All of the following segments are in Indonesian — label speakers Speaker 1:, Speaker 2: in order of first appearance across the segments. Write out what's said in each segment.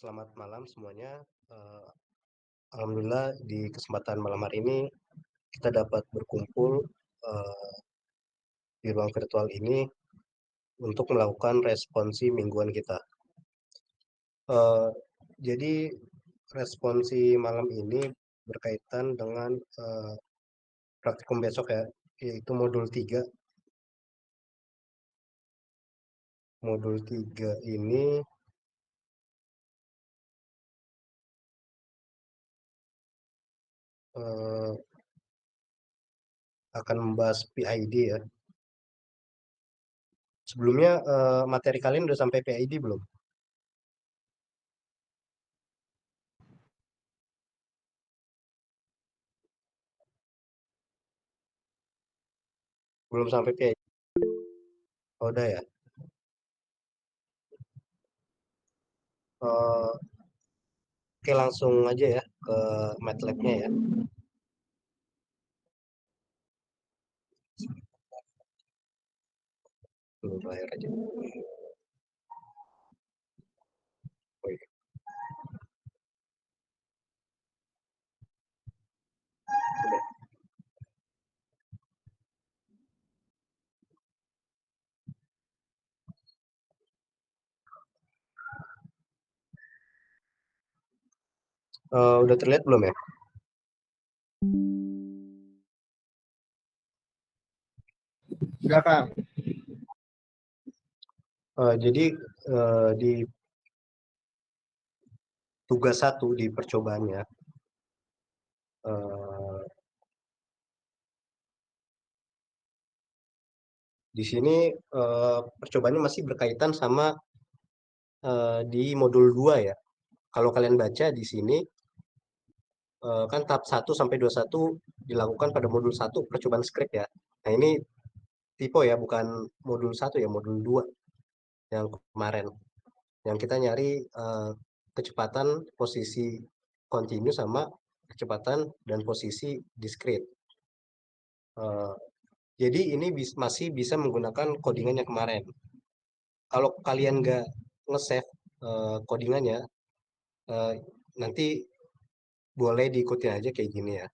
Speaker 1: Selamat malam semuanya. Eh, Alhamdulillah di kesempatan malam hari ini kita dapat berkumpul eh, di ruang virtual ini untuk melakukan responsi mingguan kita. Eh, jadi responsi malam ini berkaitan dengan praktikum besok ya, yaitu modul 3. Modul 3 ini eh, akan membahas PID ya. Sebelumnya materi kalian udah sampai PID belum? Belum sampai PID. Oh, udah ya. Eh, Oke, langsung aja ya ke MATLAB-nya ya. Dulu layar aja. Oh, iya. Udah terlihat belum ya?
Speaker 2: Enggak, Kang.
Speaker 1: Jadi di tugas satu di percobaannya, eh, di sini percobaannya masih berkaitan sama di modul 2 ya. Kalau kalian baca di sini kan tahap 1 sampai 21 dilakukan pada modul 1 percobaan script ya. Nah, ini tipe ya, bukan modul 1 ya, modul 2 yang kemarin. Yang kita nyari kecepatan posisi continue sama kecepatan dan posisi discrete. Eh, jadi ini masih bisa menggunakan codingan yang kemarin. Kalau kalian nggak nge-save codingannya, eh, nanti boleh diikuti aja kayak gini ya.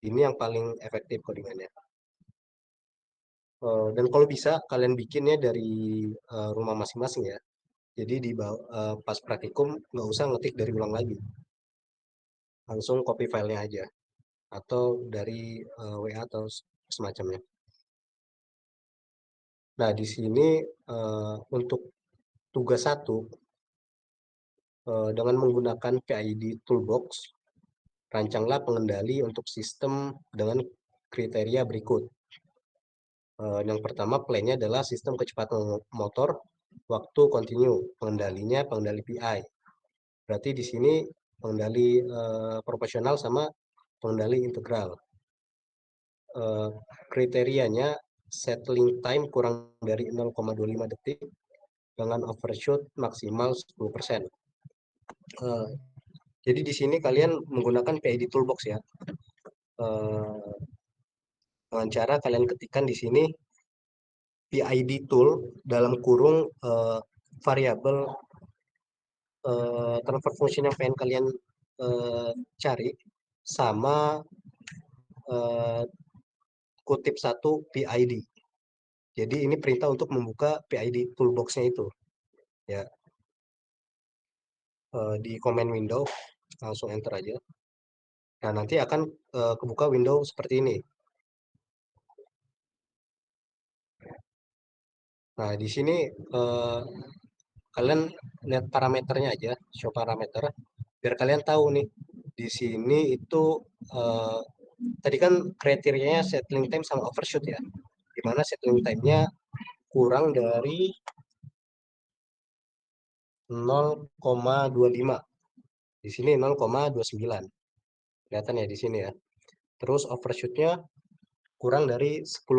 Speaker 1: Ini yang paling efektif codingannya. Dan kalau bisa kalian bikinnya dari rumah masing-masing ya. Jadi pas praktikum nggak usah ngetik dari ulang lagi, langsung copy filenya aja atau dari WA atau semacamnya. Nah, di sini untuk tugas satu dengan menggunakan PID Toolbox, rancanglah pengendali untuk sistem dengan kriteria berikut. Yang pertama, plan-nya adalah sistem kecepatan motor waktu continue, pengendalinya pengendali PI. Berarti di sini pengendali proporsional sama pengendali integral. Eh, Kriterianya settling time kurang dari 0,25 detik dengan overshoot maksimal 10%. Eh, jadi di sini kalian menggunakan PID Toolbox ya. Eh, dengan cara kalian ketikkan di sini PID tool dalam kurung variabel transfer function yang pengen kalian eh, cari sama eh, kutip satu PID. Jadi ini perintah untuk membuka PID toolbox-nya itu ya. Di command window langsung enter aja. Nah, nanti akan kebuka window seperti ini. Nah, di sini eh, kalian lihat parameternya aja, show parameter, biar kalian tahu nih. Di sini itu eh, tadi kan kriterianya settling time sama overshoot ya. Dimana settling time-nya kurang dari 0,25. Di sini 0,29. Kelihatan ya di sini ya. Terus overshoot-nya kurang dari 10%.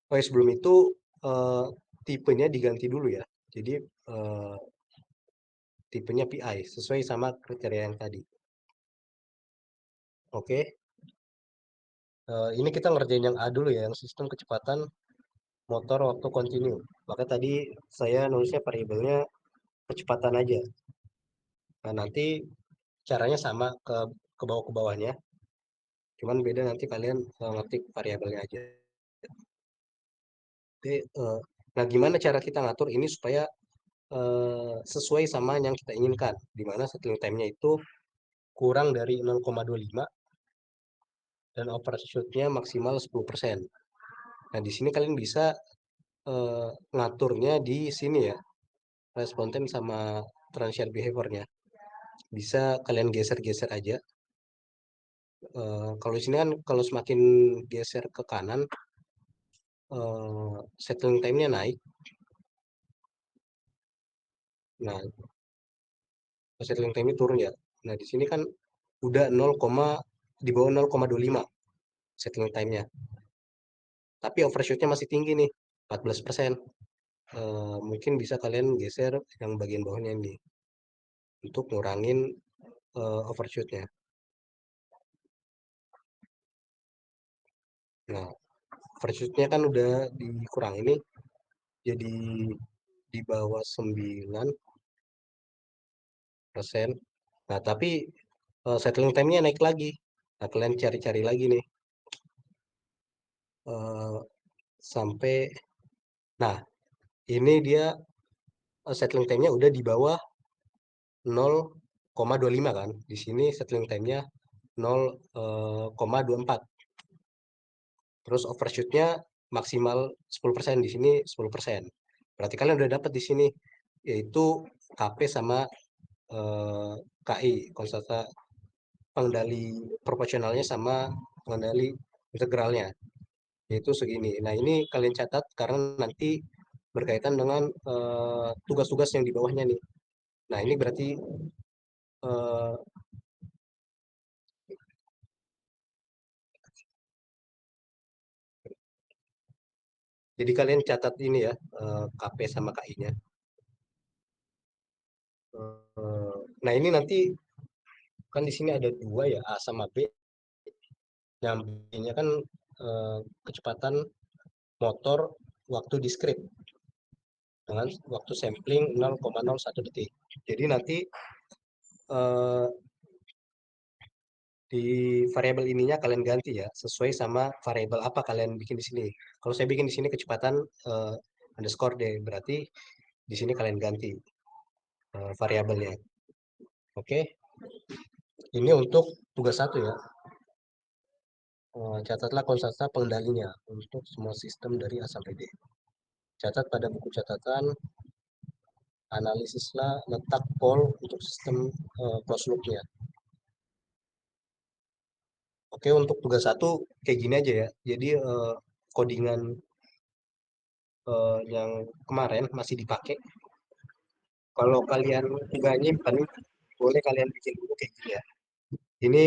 Speaker 1: Oh, ya, sebelum itu eh, tipenya diganti dulu ya. Jadi eh, tipenya PI sesuai sama kriteria yang tadi. Oke. Ini kita ngerjain yang A dulu ya, yang sistem kecepatan motor waktu continue. Maka tadi saya nulisnya variabelnya percepatan aja. Nah, nanti caranya sama ke bawah ke bawahnya, cuman beda nanti kalian ngetik variabelnya aja. Oke, nah gimana cara kita ngatur ini supaya sesuai sama yang kita inginkan, di mana settling time-nya itu kurang dari 0,25 dan overshoot-nya maksimal 10%. Nah, di sini kalian bisa ngaturnya di sini ya, respon time sama transient behavior-nya. Bisa kalian geser-geser aja. Kalau di sini kan kalau semakin geser ke kanan, settling time-nya naik. Nah, settling time-nya turun ya. Nah, di sini kan udah 0, di bawah 0,25 settling time-nya. Tapi overshoot-nya masih tinggi nih, 14%. Mungkin bisa kalian geser yang bagian bawahnya ini untuk ngurangin overshoot-nya. Nah, overshoot-nya kan udah dikurang ini jadi di bawah 9%. Nah, tapi settling time-nya naik lagi. Nah, kalian cari-cari lagi nih eh, sampai, nah ini dia settling time-nya udah di bawah 0,25 kan. Di sini settling time-nya 0,24. Terus overshoot-nya maksimal 10%, di sini 10%. Berarti kalian udah dapat di sini yaitu KP sama eh, KI, konstanta pengendali proporsionalnya sama pengendali integralnya, yaitu segini. Nah, ini kalian catat karena nanti berkaitan dengan tugas-tugas yang di bawahnya nih. Nah, ini berarti eh, jadi kalian catat ini ya, KP sama KI-nya. Nah, ini nanti kan di sini ada dua ya, A sama B. Yang B-nya kan kecepatan motor waktu diskrit dengan waktu sampling 0,01 detik. Jadi nanti eh, di variabel ininya kalian ganti ya, sesuai sama variabel apa kalian bikin di sini. Kalau saya bikin di sini kecepatan underscore D, berarti di sini kalian ganti variabelnya. Oke, ini untuk tugas satu ya. Catatlah konstanta pengendalinya untuk semua sistem dari A sampai D. Catat pada buku catatan, analisislah letak pol untuk sistem closed loop-nya. Oke, untuk tugas satu kayak gini aja ya. Jadi codingan yang kemarin masih dipakai. Kalau kalian nggak nyimpen, boleh kalian bikin dulu kayak gini ya. Ini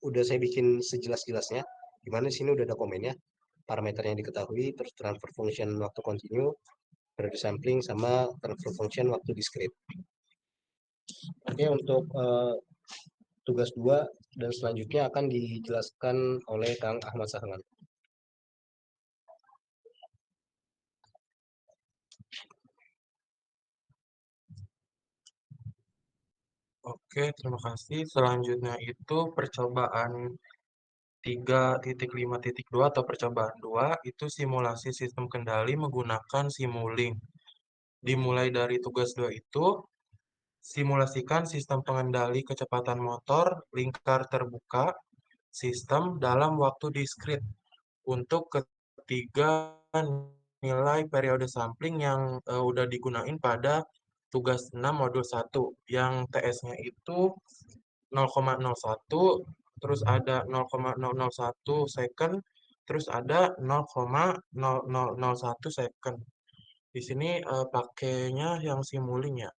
Speaker 1: udah saya bikin sejelas-jelasnya. Dimana sini udah ada komennya, parameternya diketahui, terus transfer function waktu continue, periode sampling, sama transfer function waktu discrete. Oke, untuk tugas 2 dan selanjutnya akan dijelaskan oleh Kang Ahmad Sahlan.
Speaker 3: Oke, terima kasih. Selanjutnya itu percobaan 3.5.2 atau percobaan 2 itu simulasi sistem kendali menggunakan Simulink. Dimulai dari tugas 2 itu, simulasikan sistem pengendali kecepatan motor lingkar terbuka sistem dalam waktu diskrit untuk ketiga nilai periode sampling yang udah digunain pada tugas 6 modul 1 yang TS-nya itu 0,01, terus ada 0,001 second, terus ada 0,0001 second. Di sini pakainya yang Simulink ya.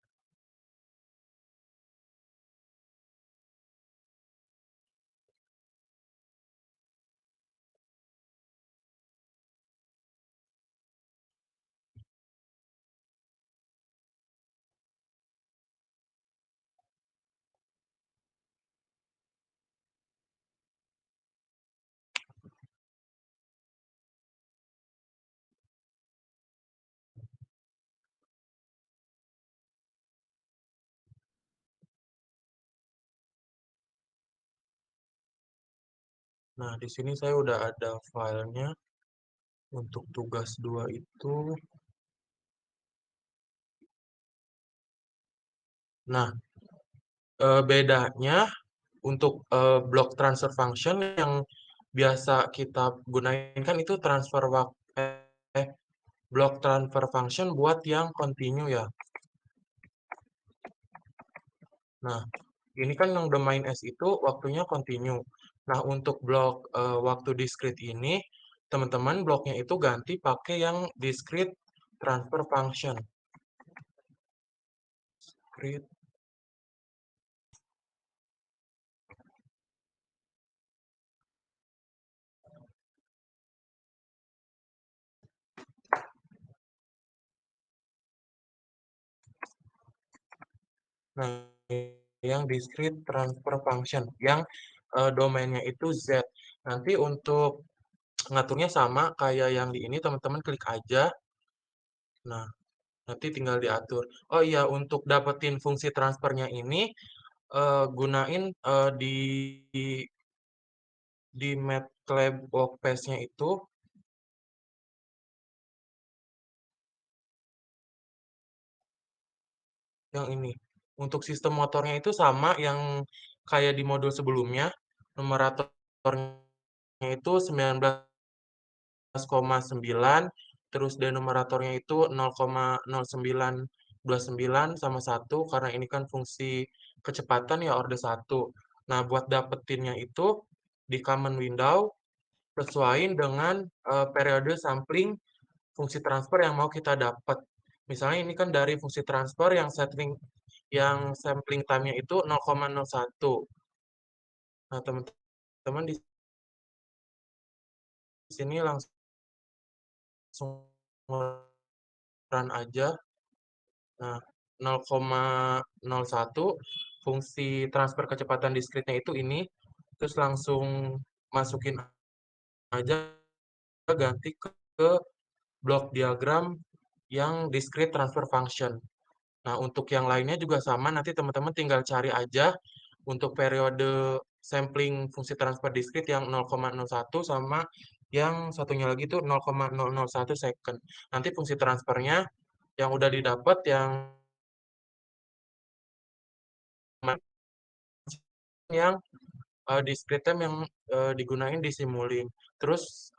Speaker 3: Nah, di sini saya udah ada filenya untuk tugas 2 itu. Nah, bedanya untuk block transfer function yang biasa kita gunain kan itu block transfer function buat yang continue ya. Nah, ini kan yang domain S itu waktunya continue. Nah, untuk blok waktu discrete ini, teman-teman bloknya itu ganti pakai yang discrete transfer function. Discrete. Nah, yang discrete transfer function, yang domainnya itu Z. Nanti untuk ngaturnya sama kayak yang di ini, teman-teman klik aja. Nah, nanti tinggal diatur. Oh iya, untuk dapetin fungsi transfernya ini, gunain di MATLAB Workspace-nya itu yang ini. Untuk sistem motornya itu sama yang kayak di modul sebelumnya. Numeratornya itu 19,9, terus denominatornya itu 0,0929 sama 1, karena ini kan fungsi kecepatan ya orde 1. Nah, buat dapetinnya itu di command window, sesuaiin dengan periode sampling fungsi transfer yang mau kita dapat. Misalnya ini kan dari fungsi transfer yang sampling time-nya itu 0,01. Nah, teman-teman di sini langsung run aja. Nah, 0,01 fungsi transfer kecepatan discrete-nya itu ini, terus langsung masukin aja, ganti ke blok diagram yang discrete transfer function. Nah, untuk yang lainnya juga sama, nanti teman-teman tinggal cari aja untuk periode sampling fungsi transfer discrete yang 0,01 sama yang satunya lagi tuh 0,001 second. Nanti fungsi transfernya yang udah didapat yang discrete time yang digunain di Simulink. Terus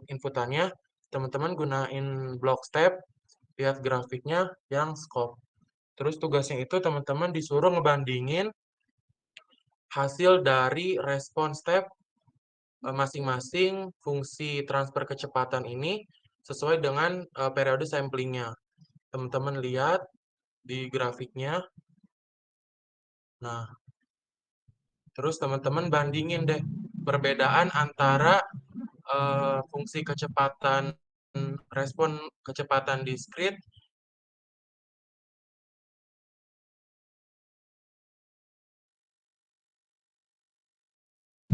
Speaker 3: inputannya teman-teman gunain block step, lihat grafiknya yang scope. Terus tugasnya itu teman-teman disuruh ngebandingin hasil dari respon step masing-masing fungsi transfer kecepatan ini sesuai dengan periode samplingnya. Teman-teman lihat di grafiknya. Nah, terus teman-teman bandingin deh perbedaan antara fungsi kecepatan respon kecepatan diskrit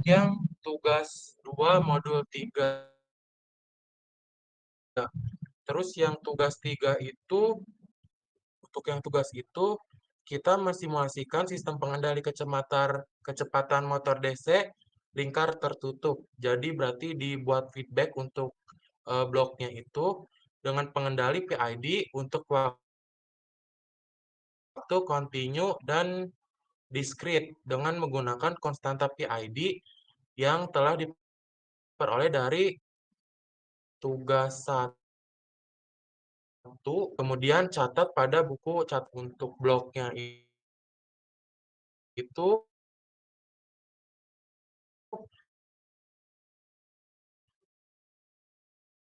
Speaker 3: yang tugas 2 modul 3. Terus yang tugas 3 itu, untuk yang tugas itu, kita mensimulasikan sistem pengendali kecepatan motor DC lingkar tertutup. Jadi berarti dibuat feedback untuk bloknya itu dengan pengendali PID untuk waktu continue dan discrete dengan menggunakan konstanta PID yang telah diperoleh dari tugas 1, kemudian catat pada buku cat untuk bloknya itu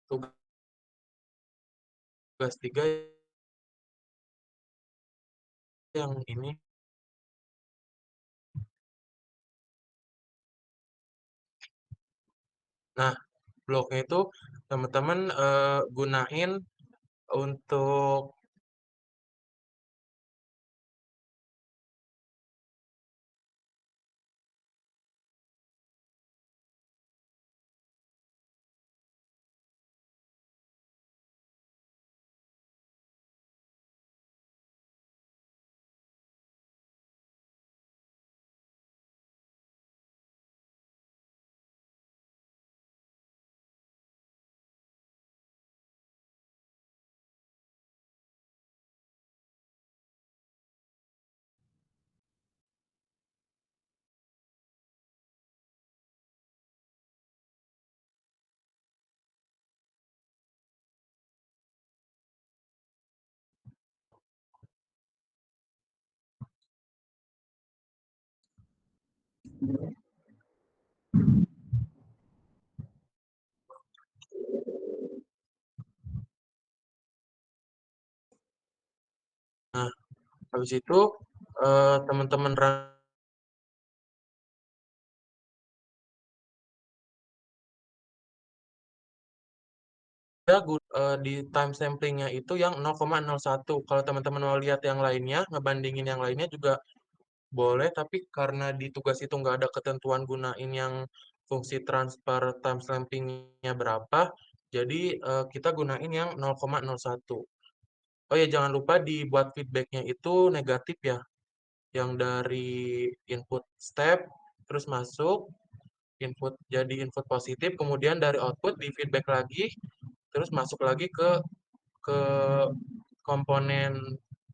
Speaker 3: tugas 3 yang ini. Nah, bloknya itu teman-teman gunain untuk Nah, habis itu teman-teman di time samplingnya itu yang 0,01. Kalau teman-teman mau lihat yang lainnya, ngebandingin yang lainnya juga boleh, tapi karena di tugas itu nggak ada ketentuan gunain yang fungsi transfer time stampingnya berapa, jadi kita gunain yang 0,01. Oh ya, jangan lupa dibuat feedbacknya itu negatif ya, yang dari input step, terus masuk, input jadi input positif, kemudian dari output di feedback lagi, terus masuk lagi ke komponen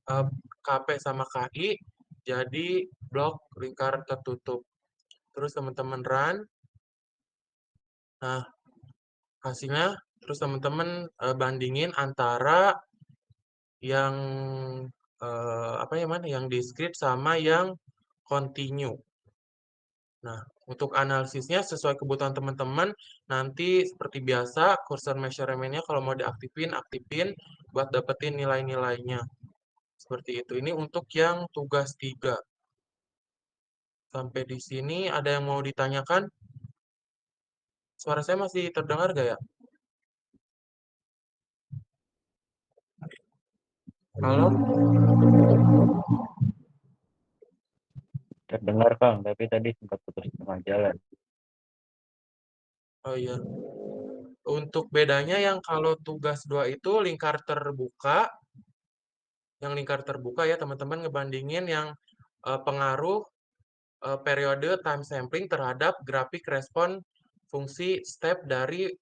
Speaker 3: eh, KP sama KI, jadi blok lingkar tertutup. Terus teman-teman run, nah hasilnya, terus teman-teman bandingin antara yang apa ya mana, yang discrete sama yang continue. Nah, untuk analisisnya sesuai kebutuhan teman-teman, nanti seperti biasa cursor measurement-nya kalau mau diaktifin, aktifin buat dapetin nilai-nilainya. Seperti itu. Ini untuk yang tugas 3. Sampai di sini ada yang mau ditanyakan? Suara saya masih terdengar gak ya? Halo?
Speaker 4: Terdengar Kang, tapi tadi sempat putus tengah jalan.
Speaker 3: Oh iya. Untuk bedanya yang kalau tugas 2 itu lingkar terbuka, yang lingkar terbuka ya teman-teman ngebandingin yang pengaruh periode time sampling terhadap grafik respon fungsi step dari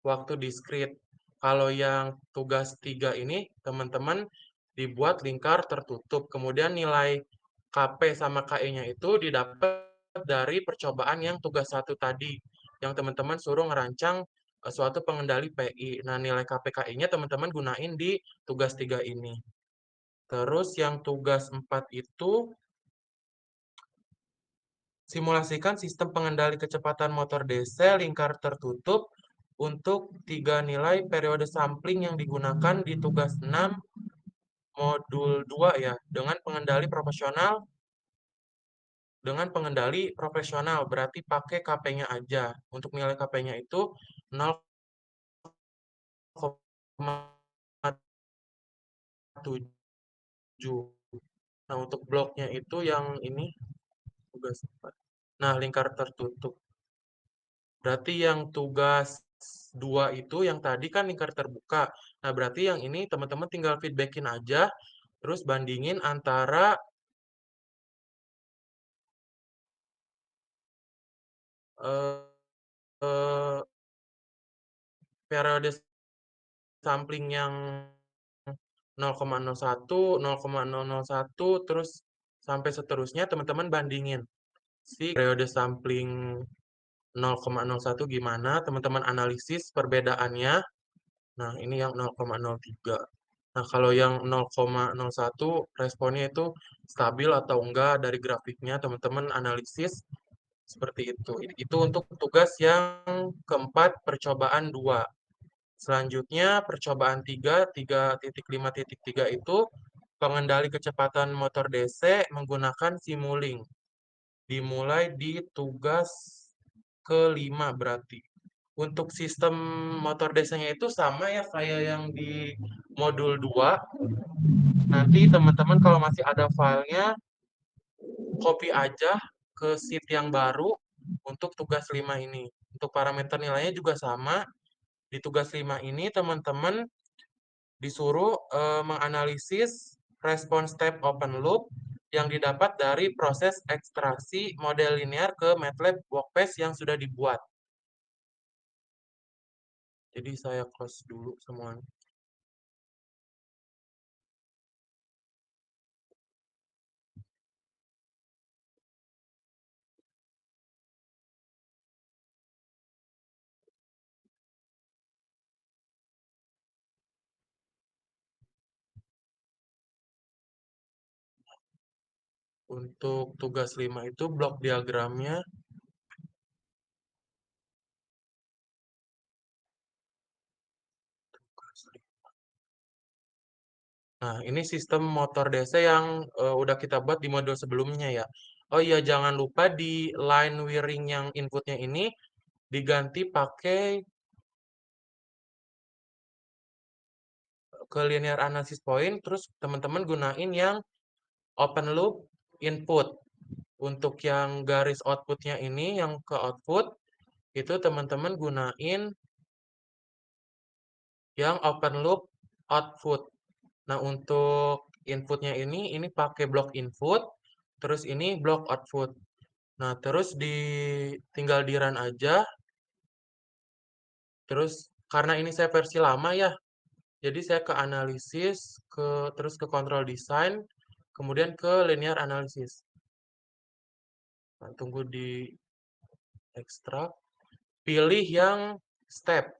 Speaker 3: waktu discrete. Kalau yang tugas 3 ini, teman-teman dibuat lingkar tertutup. Kemudian nilai KP sama KE-nya itu didapat dari percobaan yang tugas 1 tadi. Yang teman-teman suruh ngerancang suatu pengendali PI. Nah, nilai KP KI-nya teman-teman gunain di tugas 3 ini. Terus yang tugas 4 itu simulasikan sistem pengendali kecepatan motor DC lingkar tertutup untuk 3 nilai periode sampling yang digunakan di tugas 6 modul 2 ya, dengan pengendali profesional, berarti pakai KP-nya aja. Untuk nilai KP-nya itu 0,7. Nah, untuk bloknya itu yang ini tugas 4. Nah, lingkar tertutup. Berarti yang tugas 2 itu yang tadi kan lingkar terbuka. Nah, berarti yang ini teman-teman tinggal feedbackin aja, terus bandingin antara eh, eh, periode sampling yang 0,01, 0,001, terus sampai seterusnya teman-teman bandingin si periode sampling 0,01 gimana, teman-teman analisis perbedaannya. Nah, ini yang 0,03. Nah, kalau yang 0,01 responnya itu stabil atau enggak dari grafiknya, teman-teman analisis seperti itu. Itu untuk tugas yang keempat, percobaan 2. Selanjutnya, percobaan 3, 3.5.3 itu pengendali kecepatan motor DC menggunakan Simulink. Dimulai di tugas kelima berarti. Untuk sistem motor DC-nya itu sama ya kayak yang di modul 2. Nanti teman-teman kalau masih ada filenya, copy aja ke sheet yang baru untuk tugas 5 ini. Untuk parameter nilainya juga sama. Di tugas 5 ini teman-teman disuruh menganalisis respon step open loop yang didapat dari proses ekstraksi model linear ke MATLAB Workspace yang sudah dibuat. Jadi saya close dulu semuanya. Untuk tugas 5 itu blok diagramnya. Nah, ini sistem motor DC yang udah kita buat di modul sebelumnya ya. Oh iya, jangan lupa di line wiring yang inputnya ini diganti pakai ke linear analysis point, terus teman-teman gunain yang open loop input. Untuk yang garis outputnya ini, yang ke output, itu teman-teman gunain yang open loop output. Nah, untuk inputnya ini pakai blok input, terus ini blok output. Nah, terus tinggal di run aja. Terus karena ini saya versi lama ya, jadi saya ke analisis, terus ke control design, kemudian ke linear analysis. Nah, tunggu di ekstrak, pilih yang step.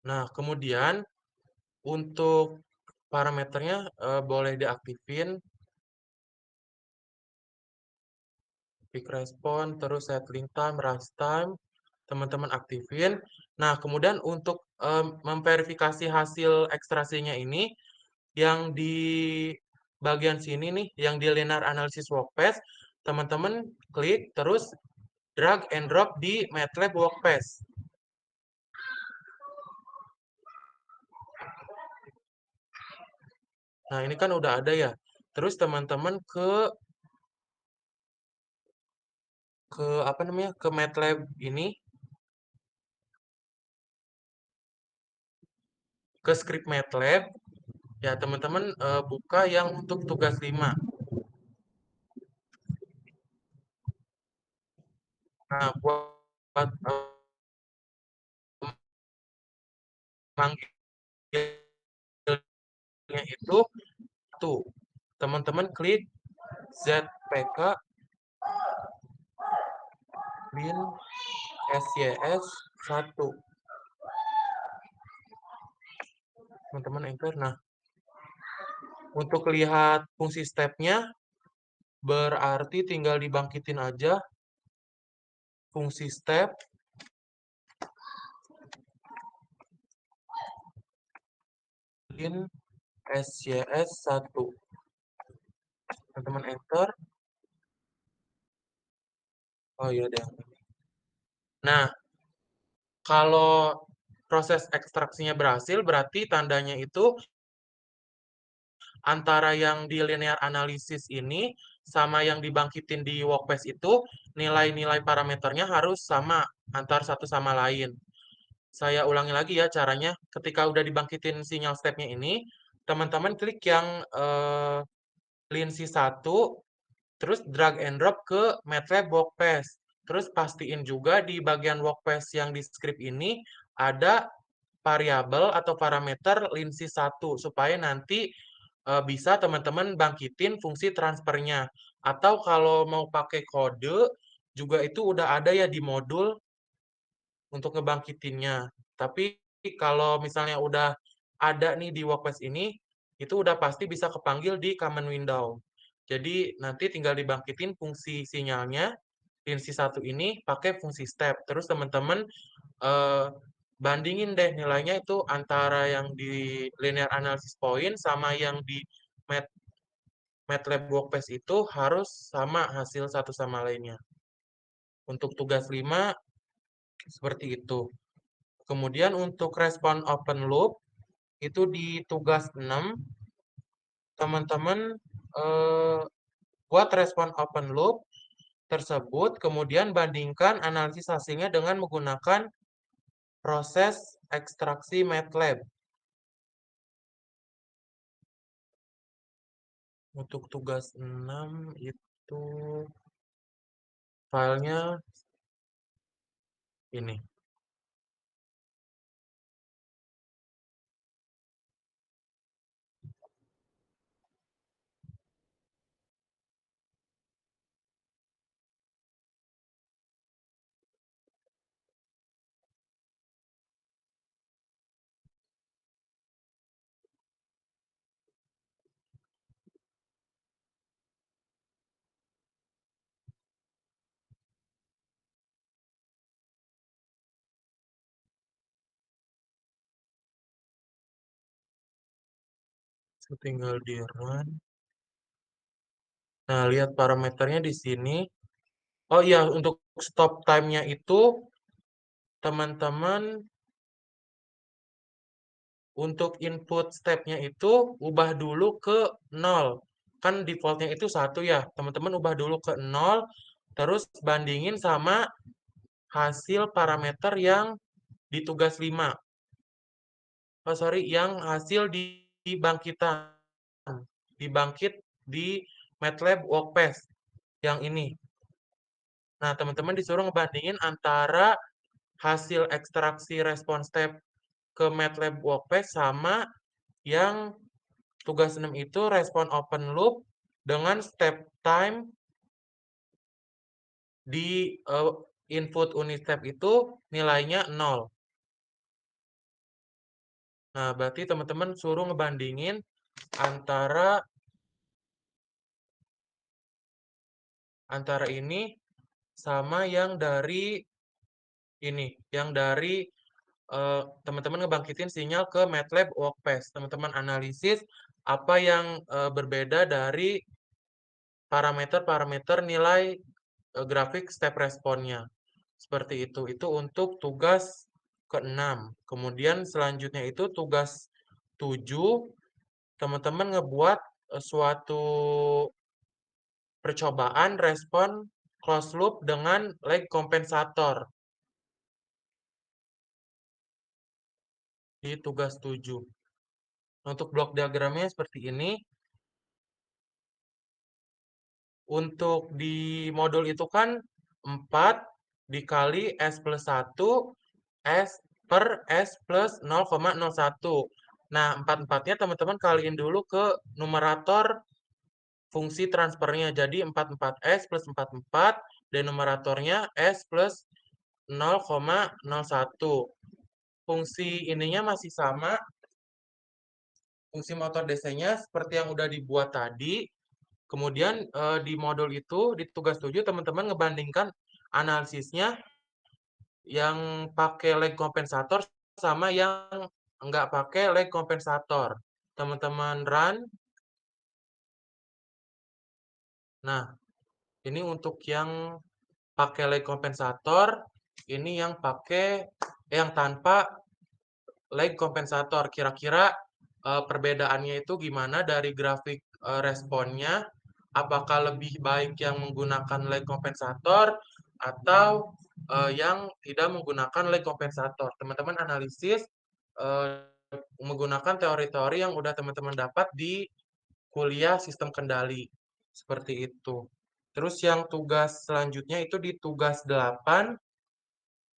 Speaker 3: Nah, kemudian untuk parameternya boleh diaktifin, peak response, terus settling time, rush time, teman-teman aktifin. Nah, kemudian untuk memverifikasi hasil ekstraksinya ini, yang di bagian sini nih, yang di linear analysis workpath, teman-teman klik, terus drag and drop di MATLAB workpath. Nah, ini kan udah ada ya. Terus teman-teman ke apa namanya? Ke MATLAB ini, ke script MATLAB. Ya, teman-teman buka yang untuk tugas 5. Nah, buat manggilnya itu tuh, teman-teman klik ZPK bin SYS 1. Teman-teman enter. Nah, untuk lihat fungsi stepnya, berarti tinggal dibangkitin aja fungsi step. Bin SYS 1. Teman-teman enter. Oh iya deh. Nah, kalau proses ekstraksinya berhasil, berarti tandanya itu antara yang di linear analysis ini sama yang dibangkitin di workpath itu, nilai-nilai parameternya harus sama antar satu sama lain. Saya ulangi lagi ya caranya. Ketika udah dibangkitin sinyal stepnya ini, teman-teman klik yang linsi 1, terus drag and drop ke MATLAB workpath. Terus pastiin juga di bagian workpath yang di script ini ada variabel atau parameter linsi 1 supaya nanti bisa teman-teman bangkitin fungsi transfernya. Atau kalau mau pakai kode juga itu udah ada ya di modul untuk ngebangkitinnya. Tapi kalau misalnya udah ada nih di workplace ini, itu udah pasti bisa kepanggil di command window. Jadi nanti tinggal dibangkitin fungsi sinyalnya, linsi 1 ini pakai fungsi step. Terus teman-teman eh, bandingin deh nilainya itu antara yang di linear analysis point sama yang di MATLAB Workpath itu harus sama hasil satu sama lainnya. Untuk tugas 5 seperti itu. Kemudian untuk respon open loop itu di tugas 6 teman-teman eh, buat respon open loop tersebut kemudian bandingkan analisis hasilnya dengan menggunakan proses ekstraksi MATLAB. Untuk tugas 6 itu filenya ini. Tinggal di run. Nah, lihat parameternya di sini. Oh iya, untuk stop time-nya itu, teman-teman, untuk input step-nya itu, ubah dulu ke 0. Kan default-nya itu 1 ya. Teman-teman ubah dulu ke 0, terus bandingin sama hasil parameter yang di tugas 5. Oh, sorry, yang hasil di bangkitan. Dibangkit di MATLAB Workpath yang ini. Nah, teman-teman disuruh ngebandingin antara hasil ekstraksi respon step ke MATLAB Workpath sama yang tugas 6 itu respon open loop dengan step time di input unit step itu nilainya 0. Nah, berarti teman-teman suruh ngebandingin antara ini sama yang dari ini, yang dari teman-teman ngebangkitin sinyal ke MATLAB Workpath. Teman-teman analisis apa yang berbeda dari parameter-parameter nilai grafik step responnya. Seperti itu. Itu untuk tugas ke-6. Kemudian selanjutnya itu tugas 7. Teman-teman ngebuat suatu percobaan respon closed loop dengan lag kompensator di tugas 7. Untuk blok diagramnya seperti ini. Untuk di modul itu kan 4 dikali S plus 1 S per S plus 0,01. Nah, 4-4-nya teman-teman kaliin dulu ke numerator fungsi transfernya. Jadi 44S plus 44, denumeratornya S plus 0,01. Fungsi ininya masih sama, fungsi motor DC-nya seperti yang udah dibuat tadi. Kemudian di modul itu, di tugas 7, teman-teman ngebandingkan analisisnya yang pakai lag kompensator sama yang nggak pakai lag kompensator. Teman-teman run. Nah, ini untuk yang pakai lag kompensator, ini yang tanpa lag kompensator. Kira-kira perbedaannya itu gimana dari grafik responnya? Apakah lebih baik yang menggunakan lag kompensator atau yang tidak menggunakan lag kompensator? Teman-teman analisis menggunakan teori-teori yang udah teman-teman dapat di kuliah sistem kendali. Seperti itu. Terus yang tugas selanjutnya itu di tugas 8,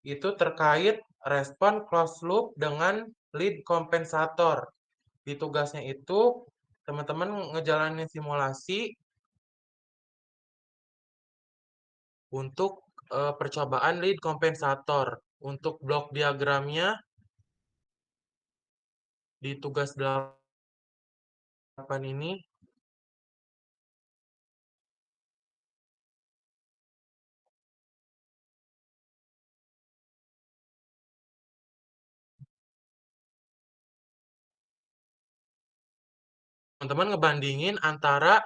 Speaker 3: itu terkait respon closed loop dengan lead kompensator. Di tugasnya itu, teman-teman ngejalanin simulasi untuk percobaan lead kompensator. Untuk blok diagramnya di tugas 8 ini, teman-teman ngebandingin antara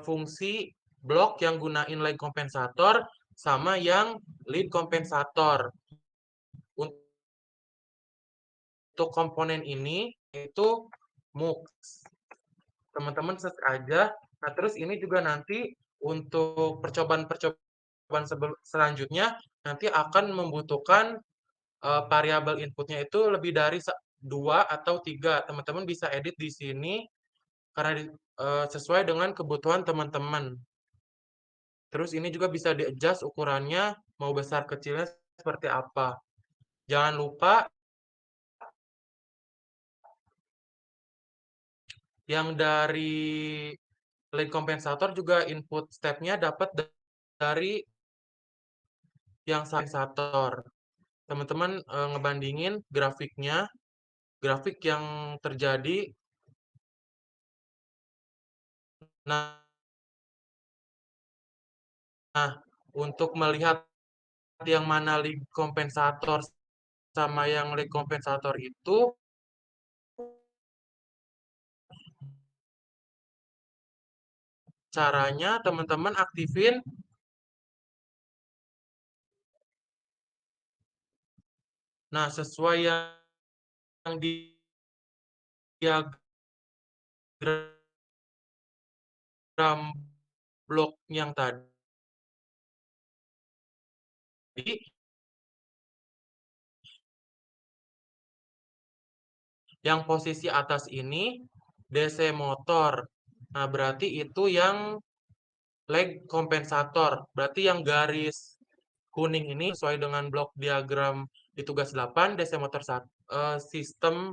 Speaker 3: fungsi blok yang gunain lag kompensator sama yang lead kompensator. Untuk komponen ini itu MUX. Teman-teman search aja. Nah, terus ini juga nanti untuk percobaan selanjutnya nanti akan membutuhkan variabel inputnya itu lebih dari 2 atau 3. Teman-teman bisa edit di sini karena sesuai dengan kebutuhan teman-teman. Terus ini juga bisa di-adjust ukurannya, mau besar kecilnya seperti apa. Jangan lupa yang dari lag kompensator juga input step-nya dapat dari yang kompensator. Teman-teman ngebandingin grafiknya, grafik yang terjadi. Nah, untuk melihat yang mana lag kompensator sama yang lag kompensator itu, Caranya teman-teman aktifin sesuai yang di diagram blok yang tadi, yang posisi atas ini DC motor. Nah, berarti itu yang lag kompensator. Berarti yang garis kuning ini sesuai dengan blok diagram di tugas 8 DC motor sistem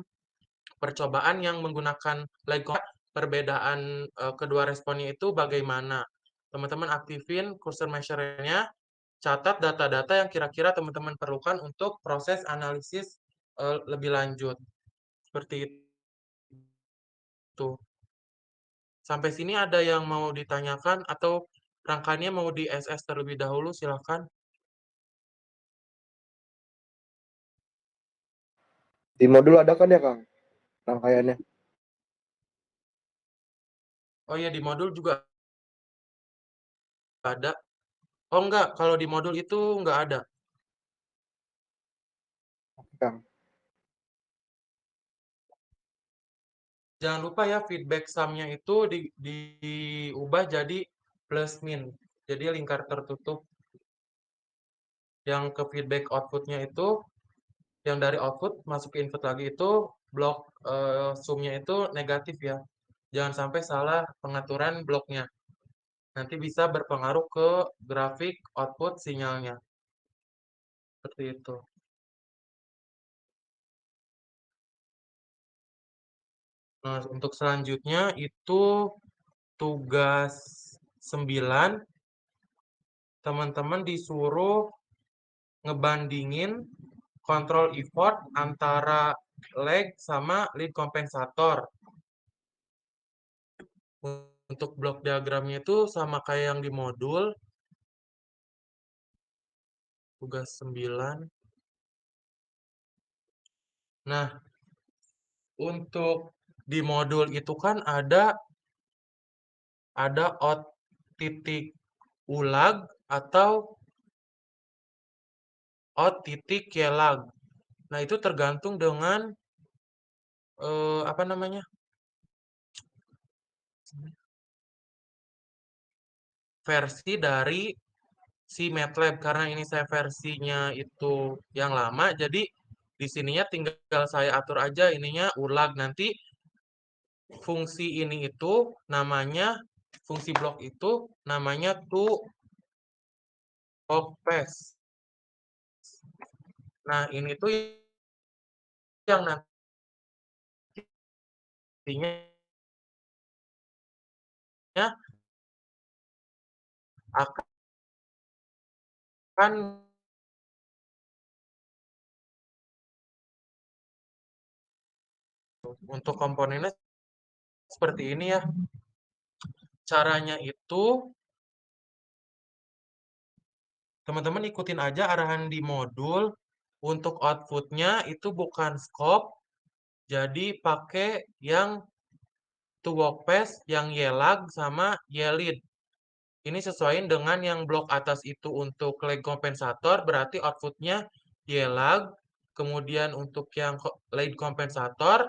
Speaker 3: percobaan yang menggunakan lag perbedaan kedua responnya itu bagaimana. Teman-teman aktifin cursor measure-nya, catat data-data yang kira-kira teman-teman perlukan untuk proses analisis lebih lanjut. Seperti itu. Sampai sini ada yang mau ditanyakan atau rangkaiannya mau di SS terlebih dahulu, silakan.
Speaker 2: Di modul ada kan ya, Kang? Rangkaiannya.
Speaker 3: Oh iya, di modul juga ada. Oh enggak, kalau di modul itu enggak ada.
Speaker 2: Kang.
Speaker 3: Jangan lupa ya feedback sum-nya itu diubah jadi plus min. Jadi lingkar tertutup. Yang ke feedback output-nya itu, yang dari output masuk ke input lagi itu blok sum-nya itu negatif ya. Jangan sampai salah pengaturan bloknya. Nanti bisa berpengaruh ke grafik output sinyalnya. Seperti itu. Nah, untuk selanjutnya itu tugas 9, teman-teman disuruh ngebandingin kontrol effort antara lag sama lead kompensator. Untuk blok diagramnya itu sama kayak yang di modul. Tugas 9. Nah, untuk di modul itu kan ada out titik ulag atau out titik yelag. Nah, itu tergantung dengan apa namanya? Versi dari si MATLAB, karena ini saya versinya itu yang lama, jadi di sininya tinggal saya atur aja ininya ulag. Nanti fungsi ini itu namanya, fungsi blok itu namanya to pass. Nah, ini tuh yang nantinya akan untuk komponennya seperti ini ya. Caranya itu teman-teman ikutin aja arahan di modul. Untuk outputnya itu bukan scope, jadi pakai yang to work pass, yang yelag sama yelid. Ini sesuaiin dengan yang blok atas itu untuk lag kompensator, berarti outputnya yelag. Kemudian untuk yang lead kompensator,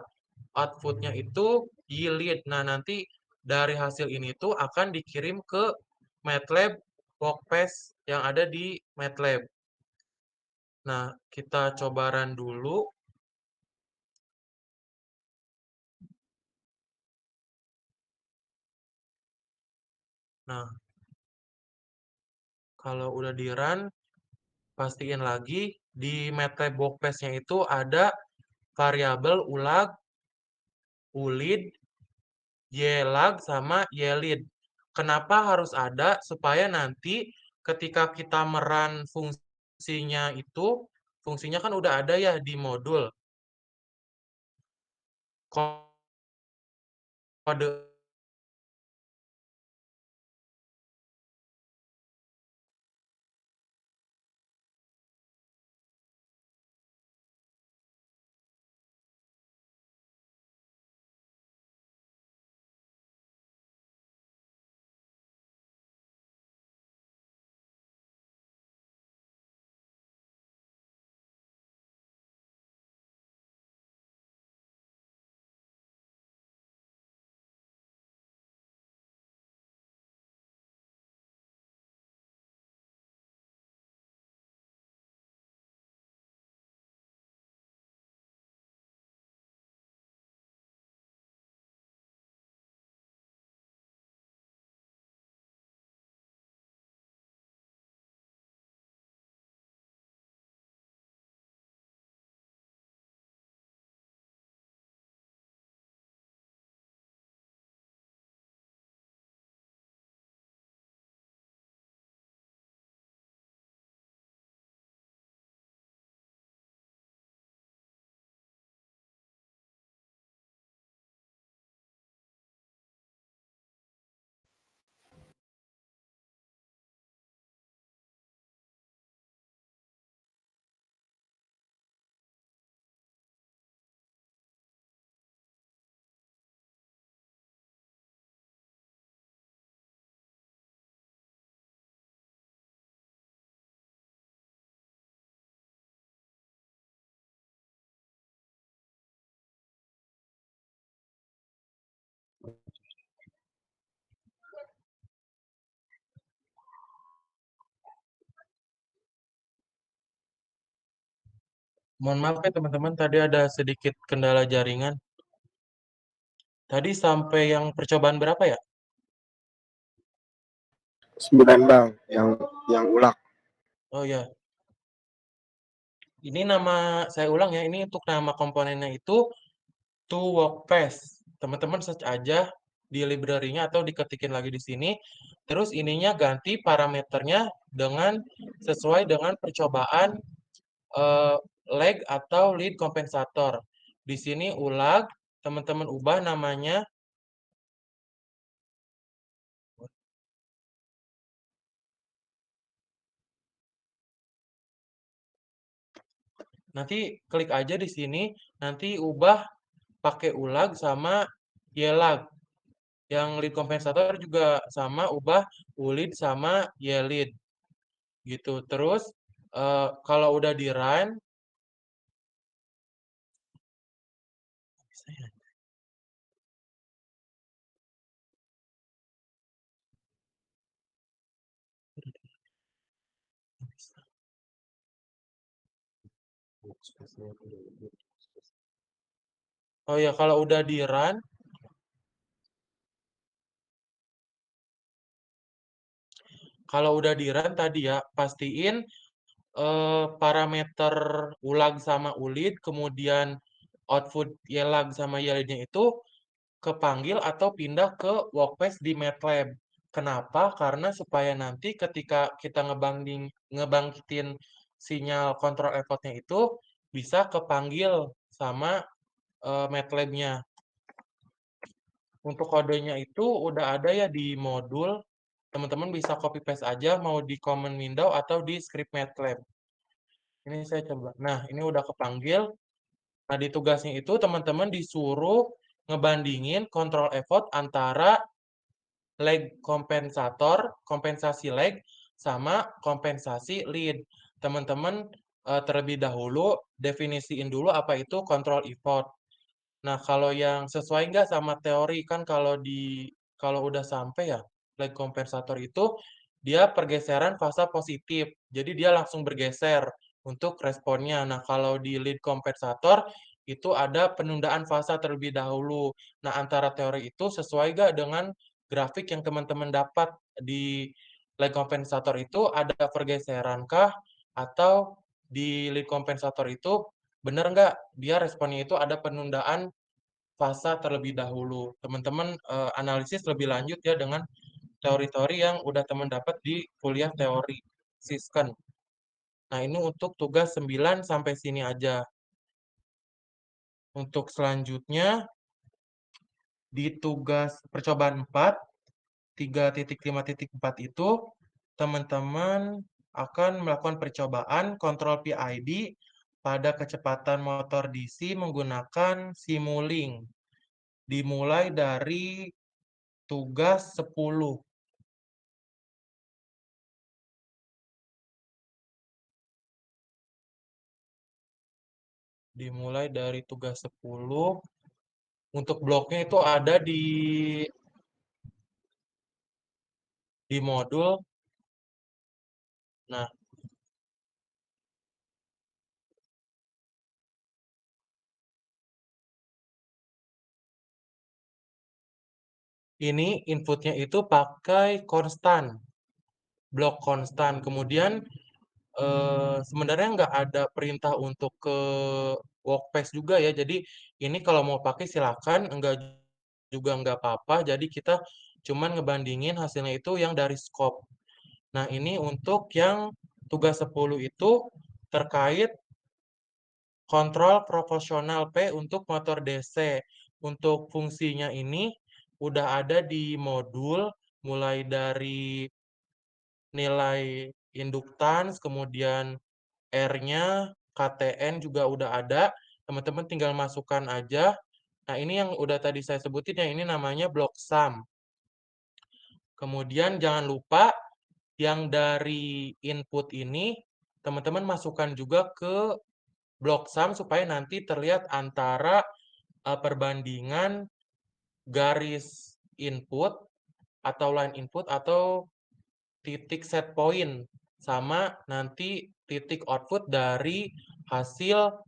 Speaker 3: outputnya itu yield. Nah, nanti dari hasil ini tuh akan dikirim ke MATLAB Workpath yang ada di MATLAB. Nah, kita coba run dulu. Nah, kalau udah di run, pastiin lagi di MATLAB Workpath-nya itu ada variabel ulag, ulid, yelag, sama yelid. Kenapa harus ada? Supaya nanti ketika kita meran fungsinya itu, fungsinya kan udah ada ya di modul. Kode Mohon maaf ya teman-teman, tadi ada sedikit kendala jaringan. Tadi sampai yang percobaan berapa ya?
Speaker 2: 9 bang, yang ulak.
Speaker 3: Oh ya, ini nama, saya ulang ya, ini untuk nama komponennya itu to work pass. Teman-teman search aja di library-nya atau diketikin lagi di sini. Terus ininya ganti parameternya dengan sesuai dengan percobaan eh, lag atau lead kompensator. Di sini ulag, teman-teman ubah namanya. Nanti klik aja di sini, nanti ubah pakai ulag sama yelag. Yang lead kompensator juga sama, ubah ulid sama yelid. Gitu. Terus kalau udah di run, oh ya kalau udah di run, tadi ya pastiin parameter ulag sama ulid, kemudian output yelag sama yelidnya itu kepanggil atau pindah ke workspace di MATLAB. Kenapa? Karena supaya nanti ketika kita ngebangkitin sinyal kontrol effortnya itu bisa kepanggil sama MATLAB-nya. Untuk kodenya itu udah ada ya di modul. Teman-teman bisa copy paste aja mau di command window atau di script MATLAB. Ini saya coba. Nah, ini udah kepanggil. Nah, di tugasnya itu teman-teman disuruh ngebandingin control effort antara lag kompensator, kompensasi lag, sama kompensasi lead. Teman-teman terlebih dahulu definisiin dulu apa itu control effort. Nah, kalau yang sesuai nggak sama teori kan kalau udah sampai ya lag kompensator itu dia pergeseran fasa positif. Jadi dia langsung bergeser untuk responnya. Nah, kalau di lead kompensator itu ada penundaan fasa terlebih dahulu. Nah, antara teori itu sesuai nggak dengan grafik yang teman-teman dapat di lag kompensator itu ada pergeseran kah atau di lead kompensator itu benar nggak dia responnya itu ada penundaan fasa terlebih dahulu. Teman-teman analisis lebih lanjut ya dengan teori-teori yang udah teman dapat di kuliah teori Sisken. Nah, ini untuk tugas 9 sampai sini aja. Untuk selanjutnya di tugas percobaan 4 3.5.4 itu teman-teman akan melakukan percobaan kontrol PID pada kecepatan motor DC menggunakan Simulink. Dimulai dari tugas 10. Dimulai dari tugas 10. Untuk bloknya itu ada di modul. Nah, ini inputnya itu pakai konstan, blok konstan. Kemudian sebenarnya nggak ada perintah untuk ke workspace juga ya. Jadi ini kalau mau pakai silakan, enggak juga nggak apa-apa. Jadi kita cuman ngebandingin hasilnya itu yang dari scope. Nah, ini untuk yang tugas 10 itu terkait kontrol proporsional P untuk motor DC. Untuk fungsinya ini udah ada di modul mulai dari nilai induktans, kemudian R-nya, KTN juga udah ada. Teman-teman tinggal masukkan aja. Nah, ini yang udah tadi saya sebutin ya, ini namanya block sum. Kemudian jangan lupa yang dari input ini teman-teman masukkan juga ke block sum supaya nanti terlihat antara perbandingan garis input atau line input atau titik set point sama nanti titik output dari hasil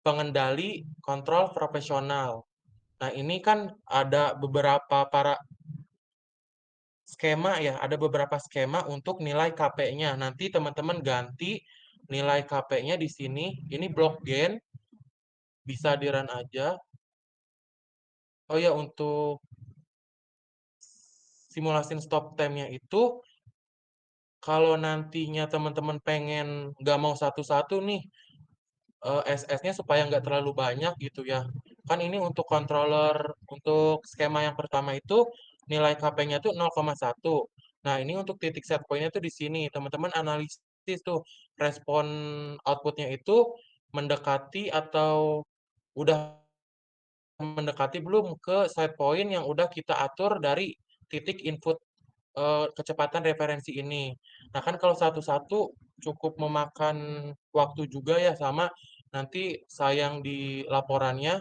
Speaker 3: pengendali kontrol profesional. Nah, ini kan ada beberapa skema ya, ada beberapa skema untuk nilai KP-nya. Nanti teman-teman ganti nilai KP-nya di sini. Ini blok gain, bisa di-run aja. Oh ya, untuk simulasi stop time-nya itu, kalau nantinya teman-teman pengen nggak mau satu-satu nih, SS-nya supaya nggak terlalu banyak gitu ya. Kan ini untuk controller, untuk skema yang pertama itu nilai KP-nya tuh 0,1. Nah, ini untuk titik set point-nya tuh di sini. Teman-teman analisis tuh respon output-nya itu mendekati atau udah mendekati belum ke set point yang udah kita atur dari titik input kecepatan referensi ini. Nah, kan kalau satu-satu cukup memakan waktu juga ya, sama nanti sayang di laporannya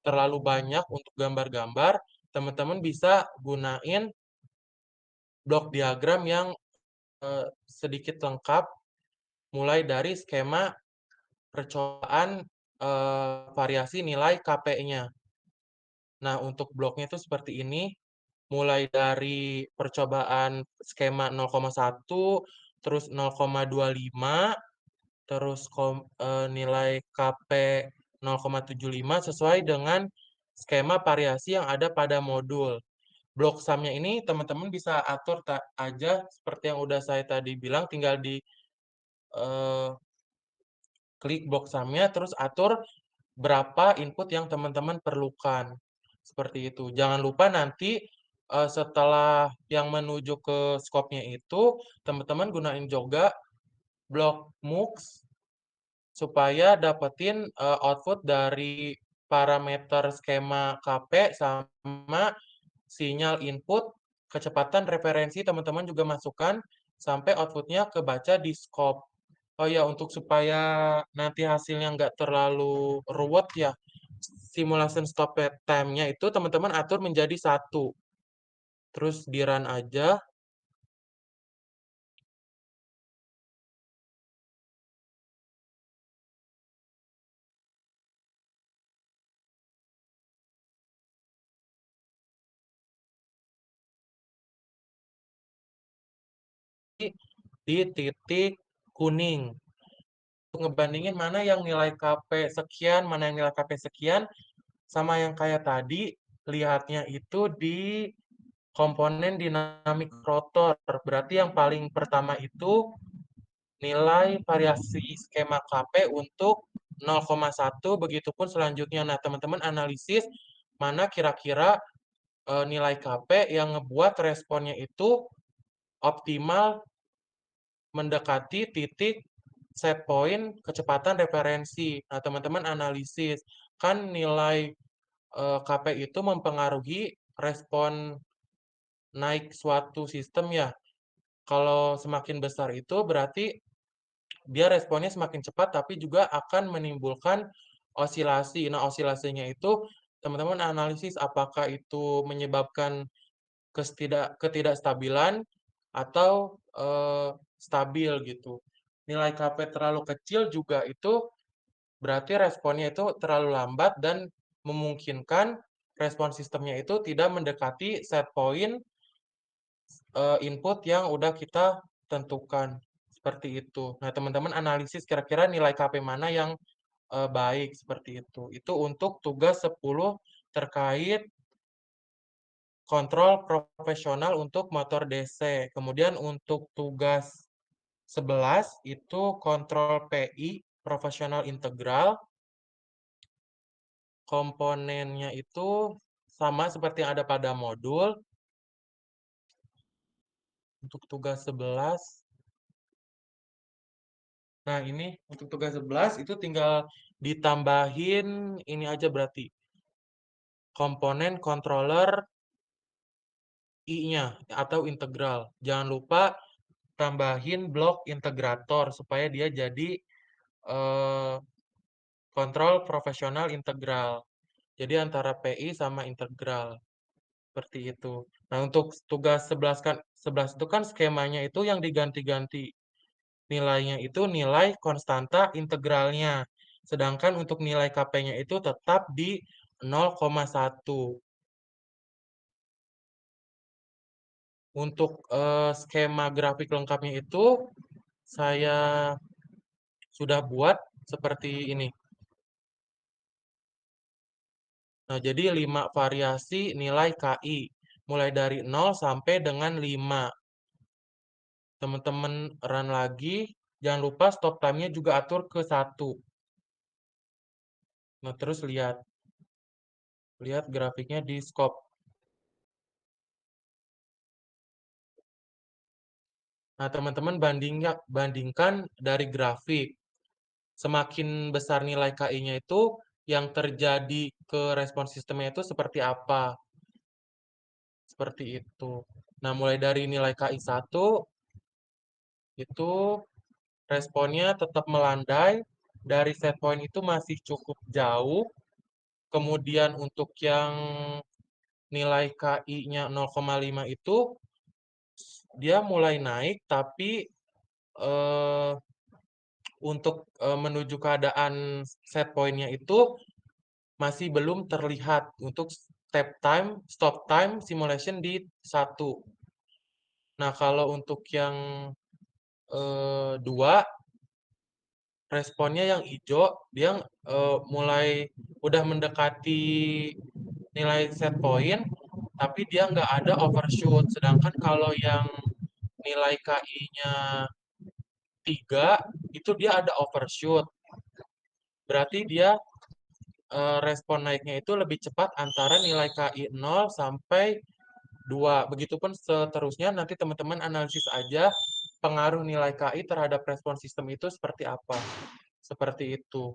Speaker 3: terlalu banyak untuk gambar-gambar. Teman-teman bisa gunain blok diagram yang sedikit lengkap, mulai dari skema percobaan variasi nilai KP-nya. Nah, untuk bloknya itu seperti ini. Mulai dari percobaan skema 0,1, terus 0,25, terus nilai KP 0,75 sesuai dengan skema variasi yang ada pada modul. Blok sum-nya ini teman-teman bisa atur aja seperti yang udah saya tadi bilang, tinggal di eh, klik blok sum-nya, terus atur berapa input yang teman-teman perlukan. Seperti itu. Jangan lupa nanti setelah yang menuju ke scope-nya itu, teman-teman gunain juga blok MUX supaya dapetin output dari parameter skema KP sama sinyal input, kecepatan referensi teman-teman juga masukkan sampai outputnya kebaca di scope. Oh ya, untuk supaya nanti hasilnya nggak terlalu ruwet ya, simulation stop time-nya itu teman-teman atur menjadi 1. Terus di-run aja. Di titik kuning. Untuk ngebandingin mana yang nilai KP sekian, mana yang nilai KP sekian, sama yang kayak tadi, lihatnya itu di komponen dinamik rotor. Berarti yang paling pertama itu nilai variasi skema KP untuk 0,1, begitupun selanjutnya. Nah, teman-teman analisis mana kira-kira nilai KP yang ngebuat responnya itu optimal mendekati titik set point kecepatan referensi. Nah, teman-teman analisis. Kan nilai KP itu mempengaruhi respon naik suatu sistem ya. Kalau semakin besar itu berarti dia responnya semakin cepat tapi juga akan menimbulkan osilasi. Nah, osilasinya itu teman-teman analisis apakah itu menyebabkan ketidakstabilan atau stabil gitu. Nilai KP terlalu kecil juga itu berarti responnya itu terlalu lambat dan memungkinkan respon sistemnya itu tidak mendekati set point input yang udah kita tentukan. Seperti itu. Nah, teman-teman analisis kira-kira nilai KP mana yang baik seperti itu. Itu untuk tugas 10 terkait kontrol profesional untuk motor DC. Kemudian untuk tugas 11 itu kontrol PI profesional integral. Komponennya itu sama seperti yang ada pada modul. Untuk tugas 11. Nah, ini untuk tugas 11 itu tinggal ditambahin ini aja berarti. Komponen controller I-nya atau integral. Jangan lupa tambahin blok integrator supaya dia jadi kontrol profesional integral. Jadi antara PI sama integral. Seperti itu. Nah, untuk tugas 11 itu kan skemanya itu yang diganti-ganti. Nilainya itu nilai konstanta integralnya. Sedangkan untuk nilai KP-nya itu tetap di 0,1. Untuk skema grafik lengkapnya itu saya sudah buat seperti ini. Nah, jadi 5 variasi nilai KI, mulai dari 0 sampai dengan 5. Teman-teman run lagi, jangan lupa stop time-nya juga atur ke 1. Nah, terus lihat grafiknya di scope. Nah, teman-teman bandingkan dari grafik. Semakin besar nilai KI-nya itu, yang terjadi ke respon sistemnya itu seperti apa. Seperti itu. Nah, mulai dari nilai KI 1, itu responnya tetap melandai. Dari set point itu masih cukup jauh. Kemudian untuk yang nilai KI-nya 0,5 itu, dia mulai naik, tapi eh, untuk menuju keadaan set point-nya itu masih belum terlihat untuk stop time simulation di 1. Nah, kalau untuk yang 2, responnya yang hijau, dia mulai udah mendekati nilai set point, tapi dia nggak ada overshoot. Sedangkan kalau yang nilai KI-nya 3, itu dia ada overshoot. Berarti dia respon naiknya itu lebih cepat antara nilai KI 0 sampai 2. Begitupun seterusnya, nanti teman-teman analisis aja pengaruh nilai KI terhadap respon sistem itu seperti apa. Seperti itu.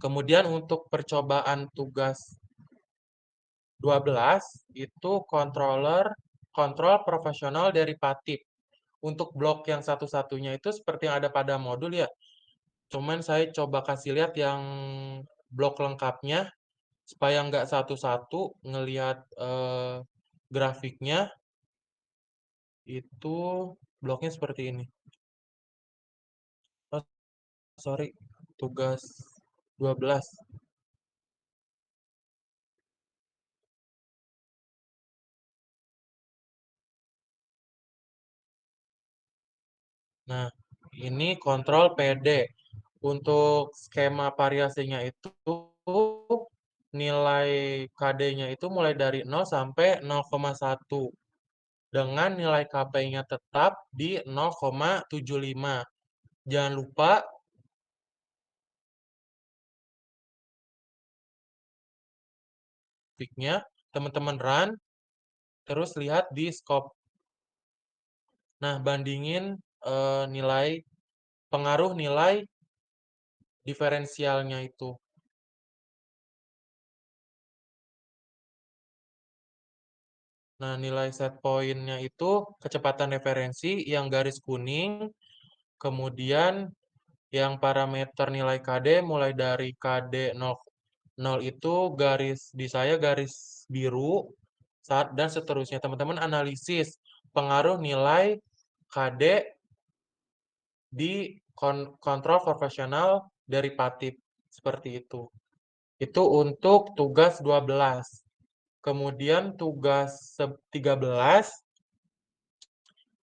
Speaker 3: Kemudian untuk percobaan tugas 12, itu kontrol profesional derivatif. Untuk blok yang satu-satunya itu seperti yang ada pada modul ya. Cuman saya coba kasih lihat yang blok lengkapnya, supaya nggak satu-satu ngelihat grafiknya. Itu bloknya seperti ini. Oh, sorry, tugas 12. Nah, ini kontrol PD. Untuk skema variasinya itu nilai KD-nya itu mulai dari 0 sampai 0,1. Dengan nilai KP-nya tetap di 0,75. Jangan lupa grafiknya, teman-teman run, terus lihat di scope. Nah, bandingin pengaruh nilai diferensialnya itu. Nah, nilai set point-nya itu kecepatan referensi yang garis kuning, kemudian yang parameter nilai KD mulai dari KD 0 itu di saya garis biru, dan seterusnya. Teman-teman analisis pengaruh nilai KD di kontrol profesional derivatif. Seperti itu. Itu untuk tugas 12. Kemudian tugas 13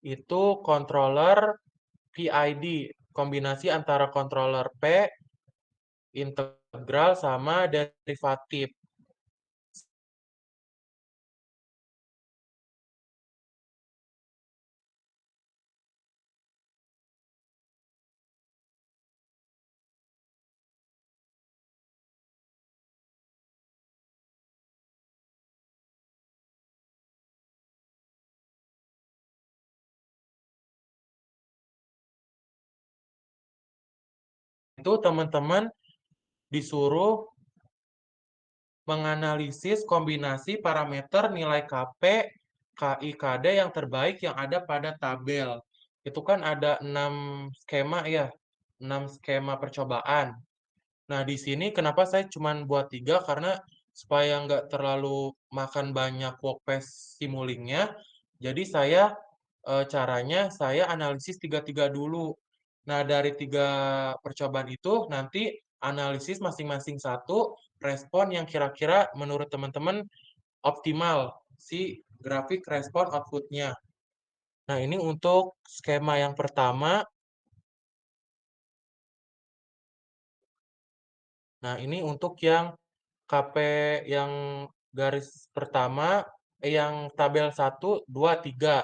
Speaker 3: itu controller PID, kombinasi antara controller P, integral, sama derivatif. Itu teman-teman disuruh menganalisis kombinasi parameter nilai KP, KI, KD yang terbaik yang ada pada tabel. Itu kan ada 6 skema ya, 6 skema percobaan. Nah, di sini kenapa saya cuma buat 3, karena supaya nggak terlalu makan banyak workspace simulingnya. Jadi caranya saya analisis tiga-tiga dulu. Nah, dari 3 percobaan itu nanti analisis masing-masing satu respon yang kira-kira menurut teman-teman optimal si grafik respon output-nya. Nah, ini untuk skema yang pertama. Nah, ini untuk yang KP yang garis pertama, yang tabel 1, 2, 3.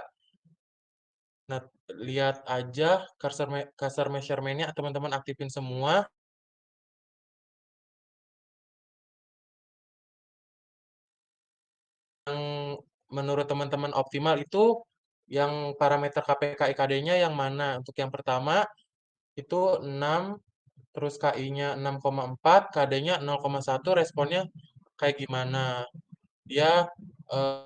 Speaker 3: Nah, lihat aja cursor measurement-nya teman-teman aktifin semua. Yang menurut teman-teman optimal itu yang parameter KPK IKD-nya yang mana? Untuk yang pertama itu 6, terus KI-nya 6,4, KD-nya 0,1, responnya kayak gimana? Dia eh,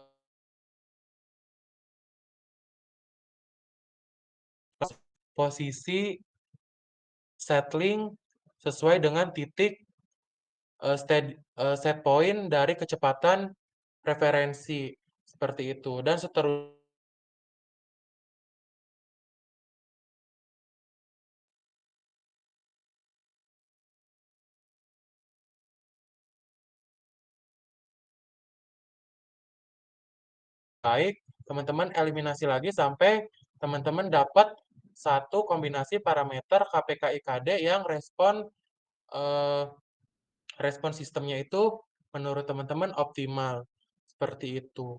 Speaker 3: posisi settling sesuai dengan titik set point dari kecepatan referensi seperti itu, dan seterusnya. Baik, teman-teman eliminasi lagi sampai teman-teman dapat satu kombinasi parameter KPK IKD yang eh, respon sistemnya itu menurut teman-teman optimal. Seperti itu.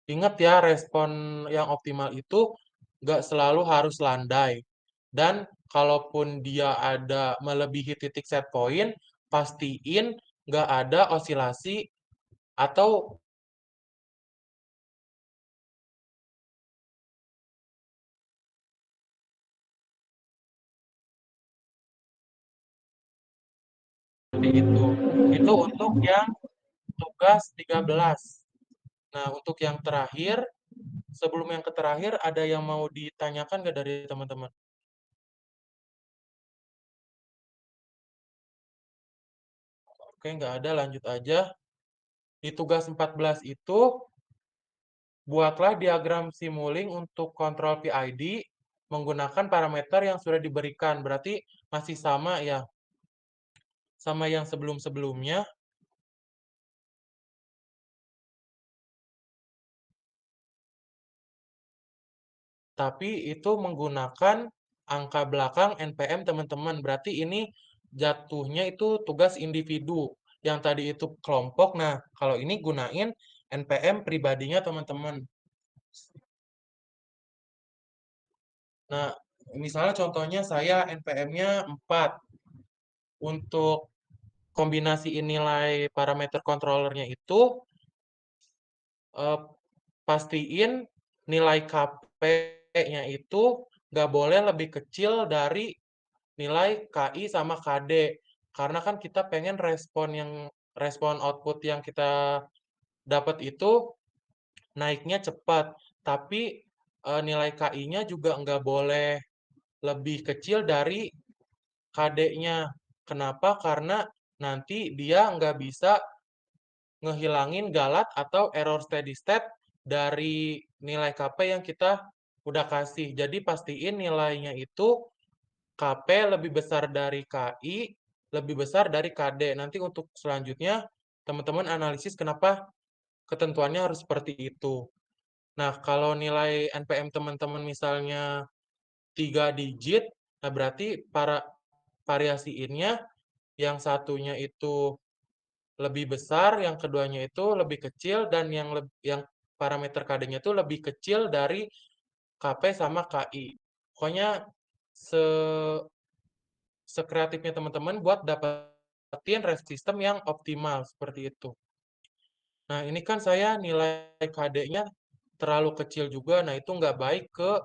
Speaker 3: Ingat ya, respon yang optimal itu nggak selalu harus landai. Dan kalaupun dia ada melebihi titik set point, pastiin nggak ada osilasi atau seperti itu. Itu untuk yang tugas 13. Nah, untuk yang terakhir, sebelum yang terakhir, ada yang mau ditanyakan nggak dari teman-teman? Oke, nggak ada, lanjut aja. Di tugas 14 itu, buatlah diagram simuling untuk kontrol PID menggunakan parameter yang sudah diberikan. Berarti masih sama ya, sama yang sebelum-sebelumnya. Tapi itu menggunakan angka belakang NPM teman-teman. Berarti ini jatuhnya itu tugas individu. Yang tadi itu kelompok. Nah, kalau ini gunain NPM pribadinya teman-teman. Nah, misalnya contohnya saya NPM-nya 4. Untuk kombinasi nilai parameter controllernya itu eh, pastiin nilai KP-nya itu nggak boleh lebih kecil dari nilai KI sama KD. Karena kan kita pengen respon output yang kita dapat itu naiknya cepat. Tapi nilai KI-nya juga nggak boleh lebih kecil dari KD-nya. Kenapa? Karena nanti dia nggak bisa ngehilangin galat atau error steady state dari nilai KP yang kita udah kasih. Jadi pastiin nilainya itu KP lebih besar dari KI, lebih besar dari KD. Nanti untuk selanjutnya, teman-teman analisis kenapa ketentuannya harus seperti itu. Nah, kalau nilai NPM teman-teman misalnya 3 digit, nah berarti para variasiinnya yang satunya itu lebih besar, yang keduanya itu lebih kecil, dan yang parameter KD-nya itu lebih kecil dari KP sama KI. Pokoknya se sekreatifnya teman-teman buat dapetin rest system yang optimal seperti itu. Nah, ini kan saya nilai KD-nya terlalu kecil juga. Nah, itu nggak baik ke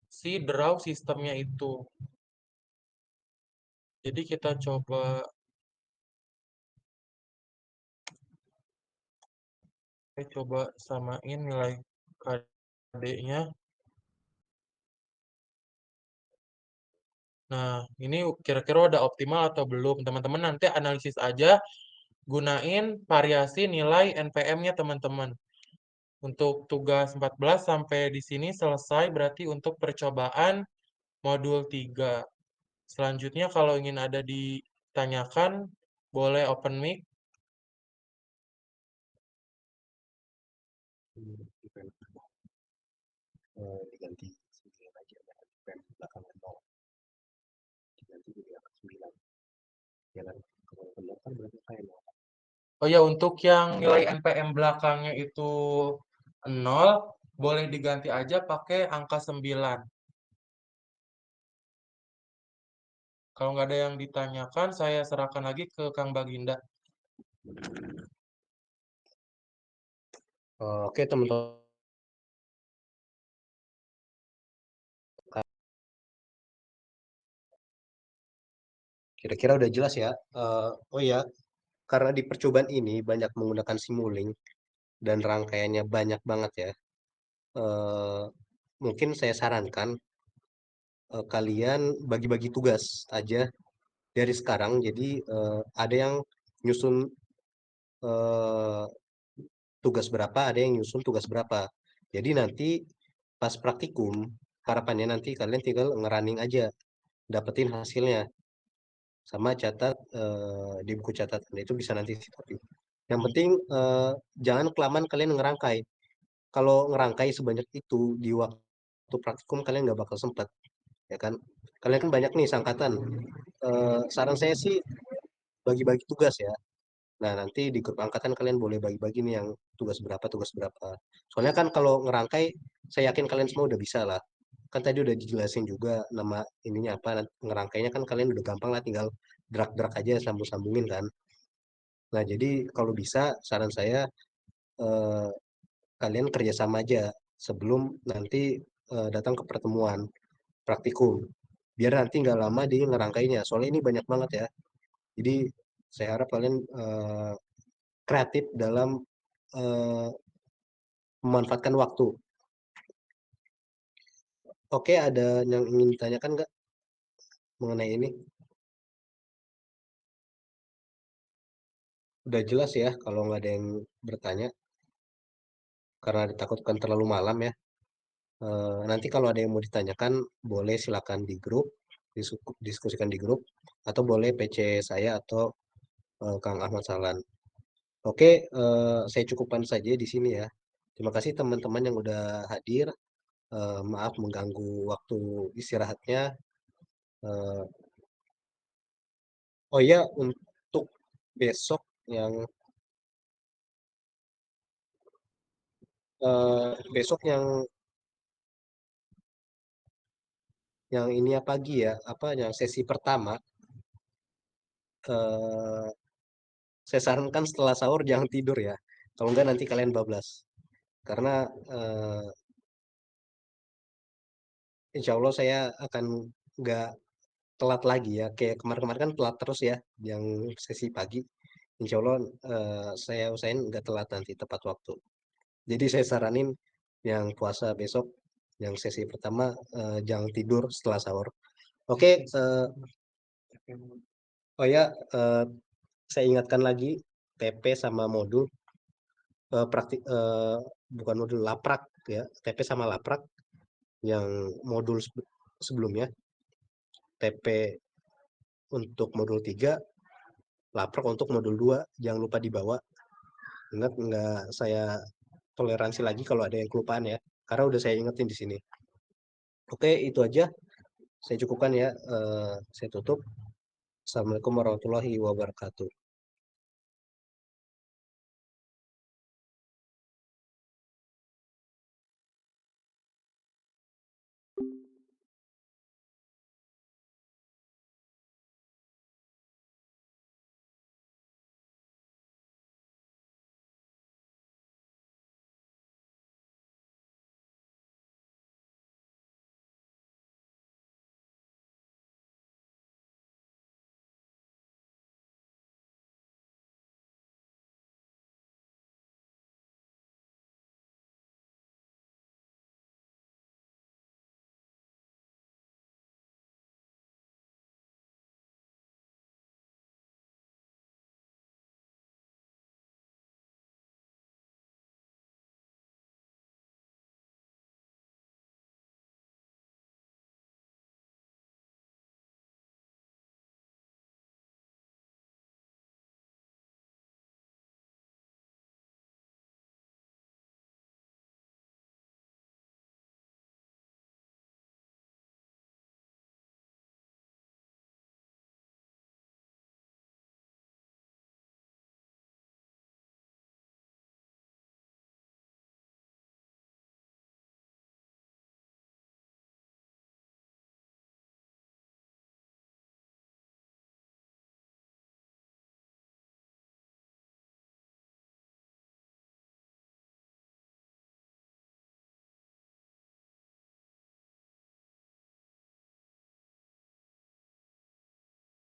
Speaker 3: si draw sistemnya itu. Jadi kita coba samain nilai KD-nya. Nah, ini kira-kira udah optimal atau belum? Teman-teman nanti analisis aja gunain variasi nilai NPM-nya teman-teman. Untuk tugas 14 sampai di sini selesai berarti untuk percobaan modul 3. Selanjutnya kalau ingin ada ditanyakan, boleh open mic.
Speaker 1: Diganti 9 aja, belakangnya 0. Diganti jadi angka 9. Ya kan? Kalau benar kan berarti kayak 0.
Speaker 3: Oh ya, untuk yang nilai NPM belakangnya itu 0, boleh diganti aja pakai angka 9. Kalau nggak ada yang ditanyakan, saya serahkan lagi ke Kang Baginda.
Speaker 1: Oke teman-teman. Kira-kira udah jelas ya. Oh ya, karena di percobaan ini banyak menggunakan Simulink dan rangkaiannya banyak banget ya. Eh, Mungkin saya sarankan kalian bagi-bagi tugas aja dari sekarang. Jadi ada yang nyusun eh, tugas berapa, ada yang nyusun tugas berapa. Jadi nanti pas praktikum, harapannya nanti kalian tinggal ngerunning aja, dapetin hasilnya. Sama catat di buku catatan itu bisa nanti tapi yang penting jangan kelamaan kalian ngerangkai. Kalau ngerangkai sebanyak itu di waktu praktikum kalian nggak bakal sempat, ya kan? Kalian kan banyak nih sangkatan. Saran saya sih bagi-bagi tugas ya. Nah, nanti di grup angkatan kalian boleh bagi-bagi nih yang tugas berapa, tugas berapa. Soalnya kan kalau ngerangkai, saya yakin kalian semua udah bisa lah. Kan tadi udah dijelasin juga nama ininya apa, ngerangkainya kan kalian udah gampang lah, tinggal drag-drag aja, sambung-sambungin kan. Nah, jadi kalau bisa, saran saya eh, kalian kerjasama aja sebelum nanti datang ke pertemuan praktikum. Biar nanti nggak lama di ngerangkainya. Soalnya ini banyak banget ya. Jadi saya harap kalian kreatif dalam eh, memanfaatkan waktu. Oke, ada yang ingin ditanyakan nggak mengenai ini? Udah jelas ya kalau nggak ada yang bertanya, karena ditakutkan terlalu malam ya. Nanti kalau ada yang mau ditanyakan, boleh silakan di grup, diskusikan di grup, atau boleh PC saya atau Kang Ahmad Salan. Oke, saya cukupkan saja di sini ya. Terima kasih teman-teman yang udah hadir. Maaf mengganggu waktu istirahatnya. Eh, oh ya, untuk besok yang besok yang ini ya pagi ya, apa yang sesi pertama, eh, saya sarankan setelah sahur jangan tidur ya. Kalau enggak nanti kalian bablas. Karena eh, insya Allah saya akan nggak telat lagi ya. Kayak kemarin-kemarin kan telat terus ya, yang sesi pagi. Insya Allah saya usahain nggak telat nanti tepat waktu. Jadi saya saranin yang puasa besok, yang sesi pertama jangan tidur setelah sahur. Oke, oh ya, saya ingatkan lagi TP sama modul praktik bukan modul laprak ya, TP sama laprak yang modul sebelumnya, TP untuk modul 3, laprak untuk modul 2, jangan lupa dibawa. Ingat nggak saya toleransi lagi kalau ada yang kelupaan ya, karena udah saya ingetin di sini. Oke, itu aja. Saya cukupkan ya. Saya tutup. Assalamualaikum warahmatullahi wabarakatuh.